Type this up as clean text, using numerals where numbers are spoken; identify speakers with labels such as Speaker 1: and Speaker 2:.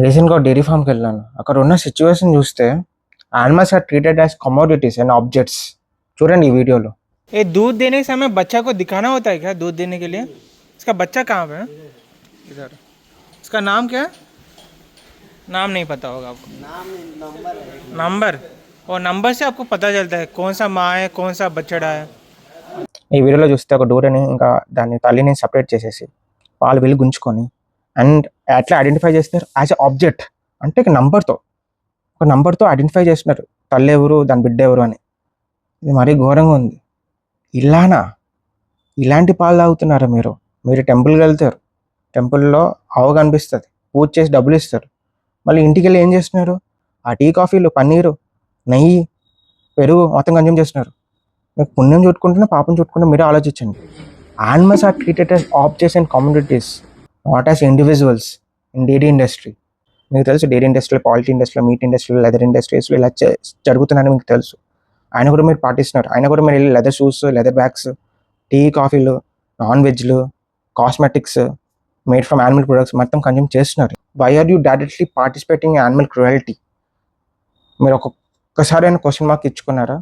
Speaker 1: రీసెంట్‌గా డైరీ ఫార్మ్‌కెళ్ళాను. అక్కడ ఉన్న సిట్యుయేషన్ చూస్తే animals are treated as commodities and objects. చూడండి ఈ వీడియోలో.
Speaker 2: ये दूध देने के समय बच्चा को दिखाना होता है क्या? दूध देने के लिए इसका बच्चा कहाँ पे है? इधर। इसका नाम क्या है? नाम नहीं पता होगा आपको। नंबर और नंबर से आपको पता चलता है कौन सा माँ है कौन सा बछड़ा है।
Speaker 1: ఈ వీడియోలో చూస్తే ఒక దూడని ఇంకా దాని తల్లిని సెపరేట్ చేసేసి పాలు వెళ్ళి గుంజుకొని అండ్ ఎట్లా ఐడెంటిఫై చేస్తున్నారు యాజ్ ఎ ఆబ్జెక్ట్ అంటే ఒక నంబర్తో ఐడెంటిఫై చేస్తున్నారు తల్లి ఎవరు దాని బిడ్డ ఎవరు అని. ఇది మరీ ఘోరంగా ఉంది. ఇలాంటి పాలు తాగుతున్నారా మీరు? మీరు టెంపుల్కి వెళ్తారు, టెంపుల్లో ఆవు కనిపిస్తుంది, పూజ చేసి డబ్బులు ఇస్తారు, మళ్ళీ ఇంటికి వెళ్ళి ఏం చేస్తున్నారు? ఆ టీ కాఫీలు, పన్నీరు, నెయ్యి, పెరుగు మొత్తం కన్జ్యూమ్ చేస్తున్నారు. మీకు పుణ్యం చుట్టుకుంటున్నా పాపం చుట్టుకుంటే మీరే ఆలోచించండి. Animals are treated as objects and communities, not as individuals in dairy industry. మీకు తెలుసు డైరీ ఇండస్ట్రీలో, పాలిటీ ఇండస్ట్రీలో, మీట్ ఇండస్ట్రీలో, లెదర్ ఇండస్ట్రీస్లో ఇలా జరుగుతుందని మీకు తెలుసు. ఆయన కూడా మీరు పాటిస్తున్నారు. ఆయన కూడా మీరు వెళ్ళి leather shoes, leather bags, tea కాఫీలు, నాన్ వెజ్లు, cosmetics made from animal products మొత్తం కన్జ్యూమ్ చేస్తున్నారు. Why are you directly participating in animal cruelty? మీరు ఒక్కసారి అయినా క్వశ్చన్ మార్క్ ఇచ్చుకున్నారా?